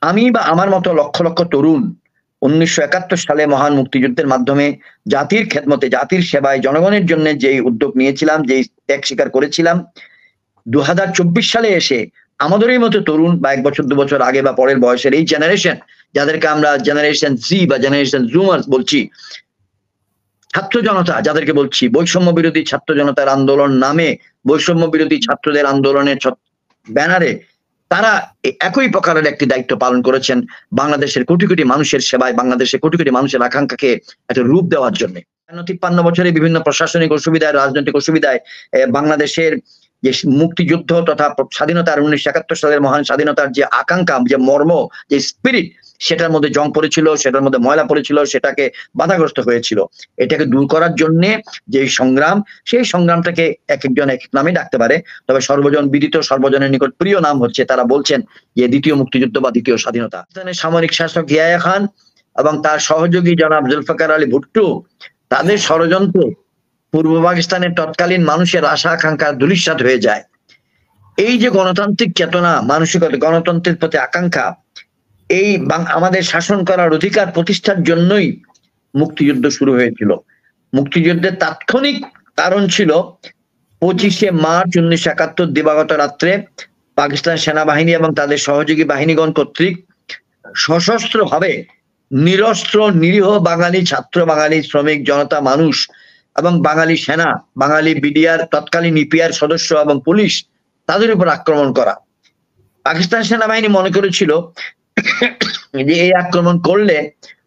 আমি বা আমার মতো লক্ষ লক্ষ তরুণ 1971 সালে মহান মুক্তিযুদ্ধের মাধ্যমে জাতির খেদমতে, জাতির সেবায়, জনগণের জন্য যেই উদ্যোগ নিয়েছিলাম, যেই ত্যাগ স্বীকার করেছিলাম, 2024 সালে এসে আমাদেরই মতো তরুণ বা 1 বছর 2 বছর আগে বা পরের বয়সের এই জেনারেশন, যাদেরকে আমরা জেনারেশন জি বা জেনারেশন জুমার্স বলছি, ছাত্র জনতা যাদেরকে বলছি, বৈষম্য বিরোধী ছাত্র জনতার আন্দোলন নামে বৈষম্য বিরোধী ছাত্রদের আন্দোলনের ব্যানারে তারা একই প্রকারের একটি দায়িত্ব পালন করেছেন বাংলাদেশের কোটি কোটি মানুষের সেবায়, বাংলাদেশের কোটি কোটি মানুষের আকাঙ্ক্ষাকে একটা রূপ দেওয়ার জন্য। 53 বছরে বিভিন্ন প্রশাসনিক অসুবিধায়, রাজনৈতিক অসুবিধায় বাংলাদেশের যে মুক্তিযুদ্ধ তথা স্বাধীনতার 1971 সালের মহান স্বাধীনতার যে আকাঙ্ক্ষা, যে মর্ম, যে স্পিরিট, সেটার মধ্যে জং পড়েছিল, সেটার মধ্যে ময়লা পড়েছিল, সেটাকে বাধাগ্রস্ত হয়েছিল। এটাকে দূর করার জন্য যে সংগ্রাম, সেই সংগ্রামটাকে এক একজন এক এক নামে ডাকতে পারে, তবে সর্বজন বিদিত, সর্বজনের নিকট প্রিয় নাম হচ্ছে, তারা বলছেন যে দ্বিতীয় মুক্তিযুদ্ধ বা দ্বিতীয় স্বাধীনতা। পাকিস্তানের সামরিক শাসক ইয়াহিয়া খান এবং তার সহযোগী জনাব জুলফিকার আলী ভুট্টো, তাদের ষড়যন্ত্রে পূর্ব পাকিস্তানের তৎকালীন মানুষের আশা আকাঙ্ক্ষা ধূলিসাৎ হয়ে যায়। এই যে গণতান্ত্রিক চেতনা, মানসিকতা, গণতন্ত্রের প্রতি আকাঙ্ক্ষা, এই আমাদের শাসন করার অধিকার প্রতিষ্ঠার জন্যই মুক্তিযুদ্ধ শুরু হয়েছিল। মুক্তিযুদ্ধের তাৎক্ষণিক কারণ ছিল 25শে মার্চ 1971 দিবাগত রাত্রে পাকিস্তান সেনাবাহিনী এবং তাদের সহযোগী বাহিনীগণ কর্তৃক সশস্ত্র ভাবে নিরস্ত্র নিরীহ বাঙালি ছাত্র, বাঙালি শ্রমিক জনতা, মানুষ এবং বাঙালি সেনা, বাঙালি বিডিআর, তৎকালীন ইপিআর সদস্য এবং পুলিশ, তাদের উপর আক্রমণ করা। পাকিস্তান সেনাবাহিনী মনে করেছিল যে এই আক্রমণ করলে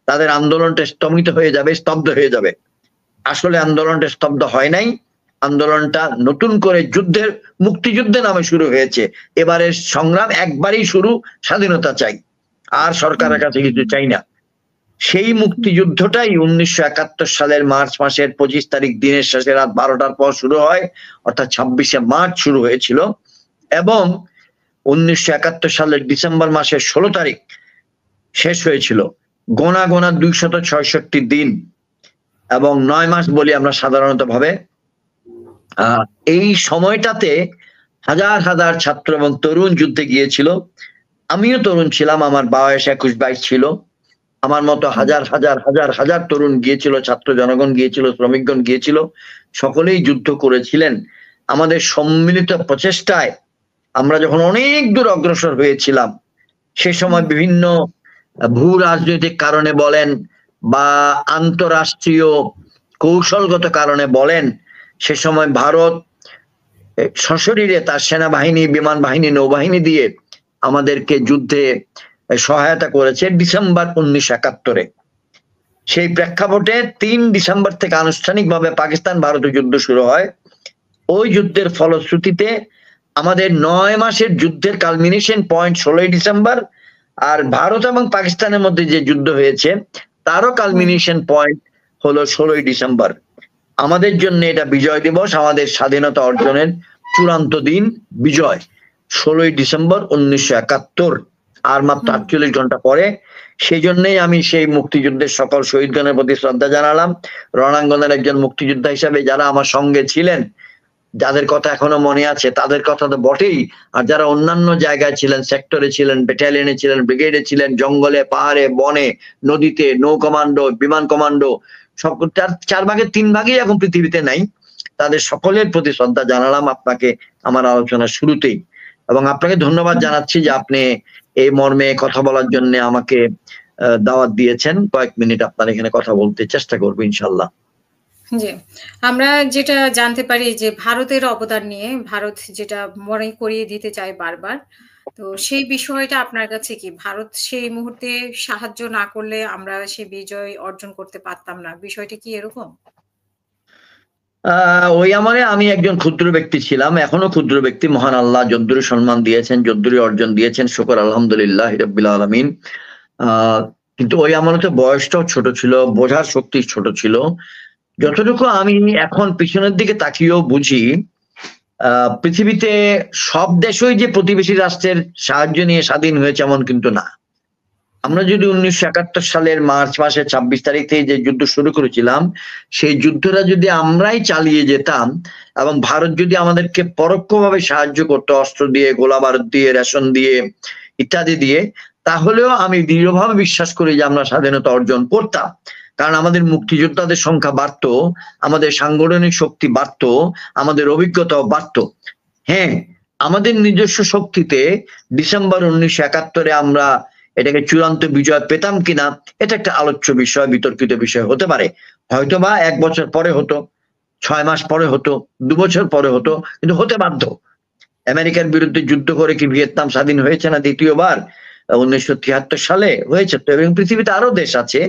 তাদের আন্দোলনটা স্তম্ভিত হয়ে যাবে, স্তব্ধ হয়ে যাবে। আসলে আন্দোলনটা স্তব্ধ হয় নাই, আন্দোলনটা নতুন করে যুদ্ধের, মুক্তিযুদ্ধের নামে শুরু হয়েছে। এবারের সংগ্রাম একবারই শুরু, স্বাধীনতা চাই, আর সরকারের কাছে কিছু চাই না। সেই মুক্তিযুদ্ধটাই 1971 সালের মার্চ মাসের 25 তারিখ দিনের শেষে রাত 12টার পর শুরু হয়, অর্থাৎ 26শে মার্চ শুরু হয়েছিল এবং 1971 সালের ডিসেম্বর মাসের 16 তারিখ শেষ হয়েছিল। গোনা গোনা 266 দিন এবং 9 মাস বলি আমরা সাধারণত ভাবে। এই সময়টাতে হাজার হাজার ছাত্র এবং তরুণ যুদ্ধে গিয়েছিল। আমিও তরুণ ছিলাম, আমার বয়স 21-22 ছিল। আমার মতো হাজার হাজার হাজার হাজার তরুণ গিয়েছিল, ছাত্র জনগণ গিয়েছিল, শ্রমিকগণ গিয়েছিল, সকলেই যুদ্ধ করেছিলেন। আমাদের সম্মিলিত প্রচেষ্টায় আমরা যখন অনেক দূর অগ্রসর হয়েছিলাম, সে সময় বিভিন্ন ভূ রাজনৈতিক কারণে বলেন বা আন্তরাষ্ট্রীয় কৌশলগত কারণে বলেন, সে সময় ভারত সশরীরে তার সেনাবাহিনী, বিমান বাহিনী, নৌবাহিনী দিয়ে আমাদেরকে যুদ্ধে সহায়তা করেছে ডিসেম্বর 1971-এ। সেই প্রেক্ষাপটে 3 ডিসেম্বর থেকে আনুষ্ঠানিকভাবে পাকিস্তান ভারত যুদ্ধ শুরু হয়। ওই যুদ্ধের ফলশ্রুতিতে আমাদের 9 মাসের যুদ্ধের কালমিনেশন পয়েন্ট 16 ডিসেম্বর, আর ভারত এবং পাকিস্তানের মধ্যে যে যুদ্ধ হয়েছে তারও কালমিনেশন পয়েন্ট হলো 16 ডিসেম্বর। আমাদের জন্য এটা বিজয় দিবস, আমাদের স্বাধীনতা অর্জনের চূড়ান্ত দিন, বিজয় 16 ডিসেম্বর 1971, আর মাত্র 48 ঘন্টা পরে। সেই জন্যই আমি সেই মুক্তিযুদ্ধের সকল শহীদগণের প্রতি শ্রদ্ধা জানালাম। রণাঙ্গনের একজন মুক্তিযোদ্ধা হিসাবে যারা আমার সঙ্গে ছিলেন, যাদের কথা এখনো মনে আছে, তাদের কথা তো বটেই, আর যারা অন্যান্য জায়গায় ছিলেন, সেক্টরে ছিলেন, ব্যাটালিয়নে ছিলেন, ব্রিগেডে ছিলেন, জঙ্গলে, পাহাড়ে, বনে, নদীতে, নৌ কমান্ডো, বিমান কমান্ডো, সব 4 ভাগের 3 ভাগই এখন পৃথিবীতে নাই, তাদের সকলের প্রতি শ্রদ্ধা জানালাম আপনাকে আমার আলোচনার শুরুতেই। এবং আপনাকে ধন্যবাদ জানাচ্ছি যে আপনি এই মর্মে কথা বলার জন্য আমাকে দাওয়াত দিয়েছেন। কয়েক মিনিট আপনার এখানে কথা বলতে চেষ্টা করবো ইনশাল্লাহ। জি, আমরা যেটা জানতে পারি যে ভারতের অবদান নিয়ে, ভারত যেটা মনে করিয়ে দিতে চায় বারবার, তো সেই বিষয়টা আপনার কাছে কি? ভারত সেই মুহূর্তে সাহায্য না করলে আমরা সেই বিজয় অর্জন করতে পারতাম না, বিষয়টা কি এরকম? ওই আমলে আমি একজন ক্ষুদ্র ব্যক্তি ছিলাম, এখনো ক্ষুদ্র ব্যক্তি। মহান আল্লাহ যদ্দুরি সম্মান দিয়েছেন, যদ্দুরি অর্জন দিয়েছেন, শুকর আলহামদুলিল্লাহ রাব্বিল আলামিন। কিন্তু ওই আমলে তো বয়সটাও ছোট ছিল, বোঝার শক্তি ছোট ছিল। যতটুকু আমি এখন পিছনের দিকে তাকিয়েও বুঝি, পৃথিবীতে সব দেশই যে প্রতিবেশী রাষ্ট্রের সাহায্য নিয়ে স্বাধীন হয়েছে এমন কিন্তু না। আমরা যদি 1971 সালের মার্চ মাসের 26 তারিখ থেকে যে যুদ্ধ শুরু করেছিলাম, সেই যুদ্ধটা যদি আমরাই চালিয়ে যেতাম এবং ভারত যদি আমাদেরকে পরোক্ষভাবে সাহায্য করতো, অস্ত্র দিয়ে, গোলা বারুদ দিয়ে, রেশন দিয়ে, ইত্যাদি দিয়ে, তাহলেও আমি দৃঢ়ভাবে বিশ্বাস করি যে আমরা স্বাধীনতা অর্জন করতাম, কারণ আমাদের মুক্তিযোদ্ধাদের সংখ্যা বাড়তো, আমাদের সাংগঠনিক শক্তি বাড়তো, আমাদের অভিজ্ঞতাও বাড়তো। হ্যাঁ, আমাদের নিজস্ব শক্তিতে ডিসেম্বর 1971 আমরা এটাকে চূড়ান্ত বিজয় পেতাম কিনা এটা একটা আলোচ্য বিষয়, বিতর্কিত বিষয় হতে পারে। হয়তোবা 1 বছর পরে হতো, 6 মাস পরে হতো, 2 বছর পরে হতো, কিন্তু হতে বাধ্য। আমেরিকার বিরুদ্ধে যুদ্ধ করে কি ভিয়েতনাম স্বাধীন হয়েছে না দ্বিতীয়বার? 1973 সালে হয়েছে তো। এবং পৃথিবীতে আরো দেশ আছে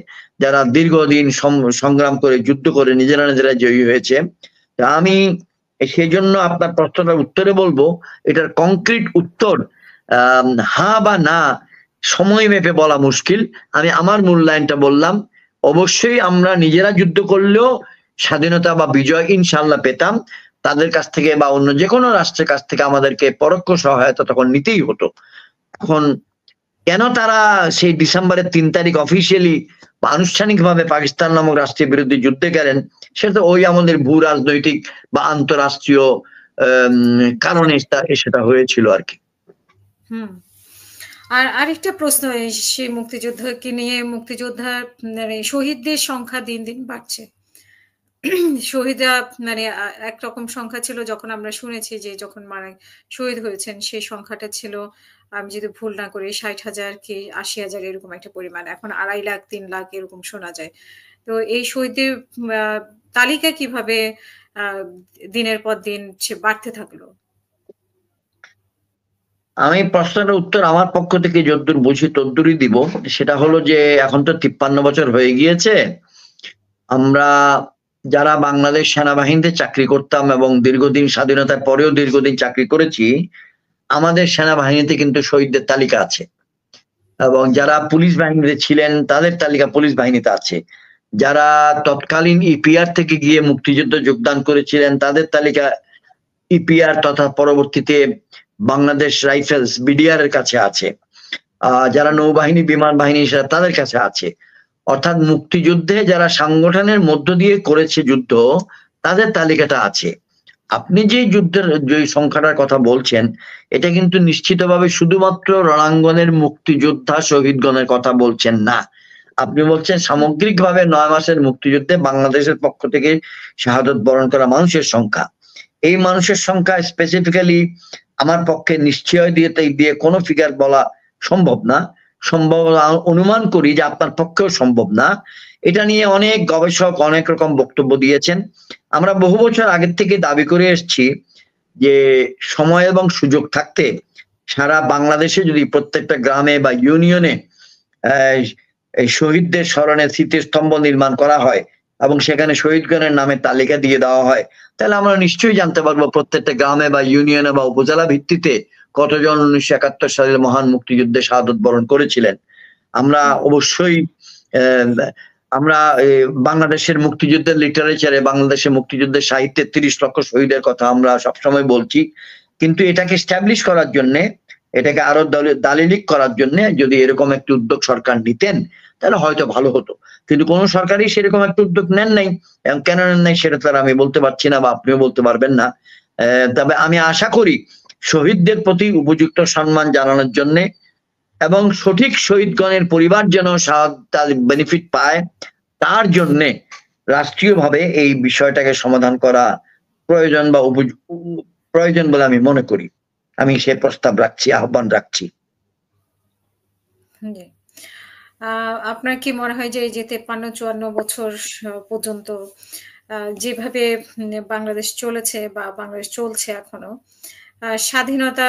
যারা দীর্ঘদিন সংগ্রাম করে যুদ্ধ করে নিজেরা জয়ী হয়েছে। তা আমি সেই জন্য আপনার প্রশ্নটার উত্তরে বলবো, এটার কংক্রিট উত্তর হ্যাঁ বা না সময় মেপে বলা মুশকিল। আমি আমার মূল্যায়নটা বললাম, অবশ্যই আমরা নিজেরা যুদ্ধ করলেও স্বাধীনতা বা বিজয় ইনশাল্লাহ পেতাম। তাদের কাছ থেকে বা অন্য যে কোনো রাষ্ট্রের কাছ থেকে আমাদেরকে পরোক্ষ সহায়তা তখন নিতেই হতো। এখন কেন তারা সেই ডিসেম্বরের 3 তারিখ অফিসিয়ালি বা আনুষ্ঠানিকভাবে পাকিস্তান নামক রাষ্ট্রের বিরুদ্ধে যুদ্ধে গেলেন, সেটা ওই আমাদের ভূ রাজনৈতিক বা আন্তঃরাষ্ট্রীয় কারণে সেটা হয়েছিল আর কি। আর আরেকটা প্রশ্ন, সেই মুক্তিযুদ্ধকে নিয়ে, মুক্তিযোদ্ধার মানে শহীদদের সংখ্যা দিন দিন বাড়ছে। শহীদরা মানে একরকম সংখ্যা ছিল যখন আমরা শুনেছি যে যখন শহীদ হয়েছেন সেই সংখ্যাটা ছিল, আমি যদি ভুল না করি, 60,000 কি 80,000 এরকম একটা পরিমাণ। এখন 2.5 লাখ 3 লাখ এরকম শোনা যায়। তো এই শহীদদের তালিকা কিভাবে দিনের পর দিন বাড়তে থাকলো? আমি প্রশ্নের উত্তর আমার পক্ষ থেকে যতদূর বুঝি ততদূরই দিব। সেটা হলো যে এখন তো 53 বছর হয়ে গিয়েছে। আমরা যারা বাংলাদেশ সেনাবাহিনীতে চাকরি করতাম এবং দীর্ঘদিন স্বাধীনতার পরেও দীর্ঘদিন চাকরি করেছি, আমাদের সেনাবাহিনীতে কিন্তু শহীদদের তালিকা আছে, এবং যারা পুলিশ বাহিনীতে ছিলেন তাদের তালিকা পুলিশ বাহিনীতে আছে। যারা তৎকালীন ইপিআর থেকে গিয়ে মুক্তিযুদ্ধে যোগদান করেছিলেন তাদের তালিকা ইপিআর তথা পরবর্তীতে বাংলাদেশ রাইফেলস বিডিআর এর কাছে আছে। যারা নৌবাহিনী বিমান বাহিনী তাদের কাছে আছে। অর্থাৎ মুক্তিযুদ্ধে যারা সাংগঠনের মধ্য দিয়ে করেছে যুদ্ধ তাদের তালিকাটা আছে। আপনি যে যুদ্ধের যে সংখ্যাটার কথা বলছেন এটা কিন্তু নিশ্চিতভাবে শুধুমাত্র রণাঙ্গনের মুক্তিযোদ্ধা শহীদগণের কথা বলছেন না, আপনি বলছেন সামগ্রিকভাবে 9 মাসের মুক্তিযুদ্ধে বাংলাদেশের পক্ষ থেকে শাহাদত বরণ করা মানুষের সংখ্যা। এই মানুষের সংখ্যা স্পেসিফিক্যালি আমার পক্ষে নিশ্চয় দিয়ে কোনো ফিগার বলা সম্ভব না, সম্ভব অনুমান করি যে আপনার পক্ষেও সম্ভব না। এটা নিয়ে অনেক গবেষক অনেক রকম বক্তব্য দিয়েছেন। আমরা বহু বছর আগের থেকে দাবি করে এসেছি যে সময় এবং সুযোগ থাকতে সারা বাংলাদেশে যদি প্রত্যেকটা গ্রামে বা ইউনিয়নে এই শহীদদের স্মরণে স্মৃতিস্তম্ভ নির্মাণ করা হয় এবং সেখানে শহীদগণের নামে তালিকা দিয়ে দেওয়া হয়, তাহলে আমরা নিশ্চয়ই জানতে পারবো প্রত্যেকটা গ্রামে বা ইউনিয়নে বা উপজেলা ভিত্তিতে কতজন 1971 সালের মহান মুক্তিযুদ্ধে শাহাদত বরণ করেছিলেন। আমরা অবশ্যই আমরা বাংলাদেশের মুক্তিযুদ্ধের লিটারেচারে, বাংলাদেশের মুক্তিযুদ্ধের সাহিত্যে 30 লক্ষ শহীদের কথা আমরা সবসময় বলছি, কিন্তু এটাকে এস্টাবলিশ করার জন্য, এটাকে আরো দালিলিক করার জন্য যদি এরকম একটি উদ্যোগ সরকার নিতেন তাহলে হয়তো ভালো হতো। কিন্তু কোন সরকারই সেরকম একটা উদ্যোগ নেন নাই, এবং কেন নেন নাই সেটা তার আমি বলতে পারছি না বা আপনিও বলতে পারবেন না। তবে আমি আশা করি শহীদদের প্রতি উপযুক্ত সম্মান জানানোর জন্য এবং সঠিক শহীদগণের পরিবার যেন তার বেনিফিট পায় তার জন্য রাষ্ট্রীয়ভাবে এই বিষয়টাকে সমাধান করা প্রয়োজন বা প্রয়োজন বলে আমি মনে করি। আমি সে প্রস্তাব রাখছি, আহ্বান রাখছি। আপনার কি মনে হয় যে এই যে 53-54 বছর পর্যন্ত যেভাবে বাংলাদেশ চলেছে বা বাংলাদেশ চলছে এখনো, স্বাধীনতা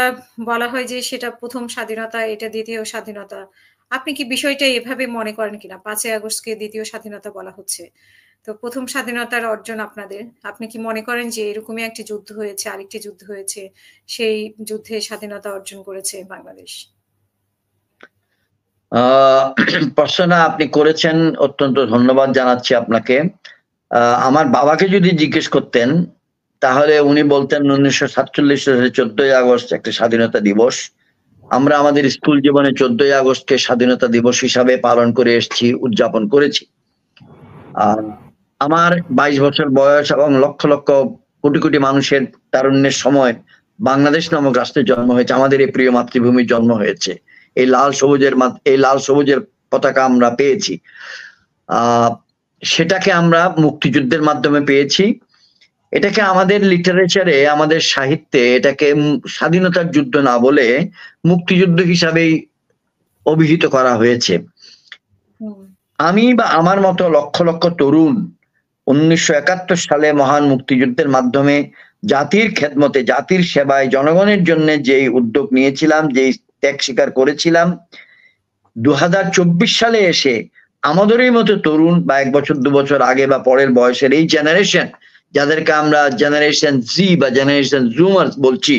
বলা হয় যে সেটা প্রথম স্বাধীনতা, এটা দ্বিতীয় স্বাধীনতা, আপনি কি বিষয়টা এভাবে মনে করেন কিনা? 5ই আগস্টকে দ্বিতীয় স্বাধীনতা বলা হচ্ছে, তো প্রথম স্বাধীনতার অর্জন আপনাদের, আপনি কি মনে করেন যে এরকমই একটি যুদ্ধ হয়েছে, আরেকটি যুদ্ধ হয়েছে, সেই যুদ্ধে স্বাধীনতা অর্জন করেছে বাংলাদেশ? প্রশ্নটা আপনি করেছেন, অত্যন্ত ধন্যবাদ জানাচ্ছি আপনাকে। আমার বাবাকে যদি জিজ্ঞেস করতেন তাহলে উনি বলতেন 1947 সালের 14ই আগস্ট একটা স্বাধীনতা দিবস। আমরা আমাদের স্কুল জীবনে 14ই আগস্টকে স্বাধীনতা দিবস হিসাবে পালন করে এসেছি, উদযাপন করেছি। আমার 22 বছর বয়স এবং লক্ষ লক্ষ কোটি কোটি মানুষের তারুণ্যের সময় বাংলাদেশ নামক রাষ্ট্রের জন্ম হয়েছে, আমাদের এই প্রিয় মাতৃভূমির জন্ম হয়েছে। এই লাল সবুজের পতাকা আমরা পেয়েছি। সেটাকে আমরা মুক্তিযুদ্ধের মাধ্যমে পেয়েছি। এটাকে আমাদের লিটারেচারে, আমাদের সাহিত্যে এটাকে স্বাধীনতার যুদ্ধ না বলে মুক্তিযুদ্ধ হিসাবেই অভিহিত করা হয়েছে। আমি বা আমার মতো লক্ষ লক্ষ তরুণ 1971 সালে মহান মুক্তিযুদ্ধের মাধ্যমে জাতির খেদমতে, জাতির সেবায়, জনগণের জন্য যেই উদ্যোগ নিয়েছিলাম, যেই ত্যাগ স্বীকার করেছিলাম, 2024 সালে এসে আমাদেরই মতো তরুণ বা 1 বছর 2 বছর আগে বা পরের বয়সের এই জেনারেশন, যাদেরকে আমরা জেনারেশন জি বা জেনারেশন জুমার্স বলছি,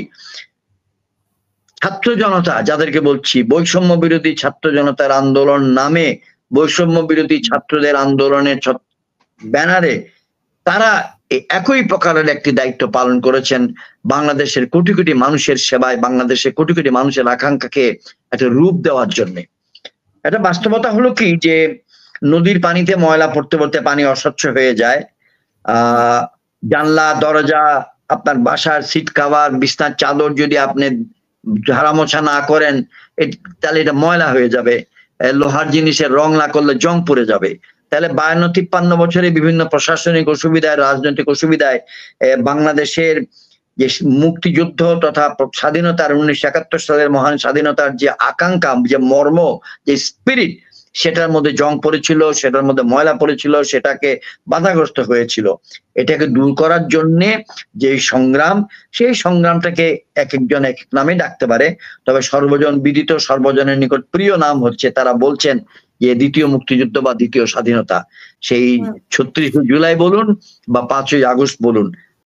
ছাত্র জনতা যাদেরকে বলছি, বৈষম্য বিরোধী ছাত্র জনতার আন্দোলন নামে, বৈষম্য বিরোধী ছাত্রদের আন্দোলনের ব্যানারে তারা একই প্রকারের একটি দায়িত্ব পালন করেছেন বাংলাদেশের কোটি কোটি মানুষের সেবায়, বাংলাদেশের কোটি কোটি মানুষের আকাঙ্ক্ষাকে একটা রূপ দেওয়ার জন্য। এটা বাস্তবতা হলো কি যে নদীর পানিতে ময়লা পড়তে পড়তে পানি অস্বচ্ছ হয়ে যায়। জানলা দরজা, আপনার বাসার সিট কাভার, বিছনার চাদর যদি আপনি ঝাড়া মোছা না করেন তাহলে এটা ময়লা হয়ে যাবে। লোহার জিনিসের রং না করলে জং পড়ে যাবে। তাহলে 52-53 বছরে বিভিন্ন প্রশাসনিক অসুবিধায়, রাজনৈতিক অসুবিধায় বাংলাদেশের যে মুক্তিযুদ্ধ তথা স্বাধীনতার 1971 সালের মহান স্বাধীনতার যে আকাঙ্ক্ষা, যে মর্ম, যে স্পিরিট, সেটার মধ্যে জং পড়েছিল, সেটার মধ্যে ময়লা পড়েছিল, সেটাকে বাধাগ্রস্ত হয়েছিল। এটাকে দূর করার জন্য যে সংগ্রাম, সেই সংগ্রামটাকে এক একজন এক এক নামে ডাকতে পারে। তবে সর্বজন বিদিত, সর্বজনের নিকট প্রিয় নাম হচ্ছে, তারা বলছেন যে দ্বিতীয় মুক্তিযুদ্ধ বা দ্বিতীয় স্বাধীনতা। সেই 36 জুলাই বলুন বা 5ই আগস্ট বলুন,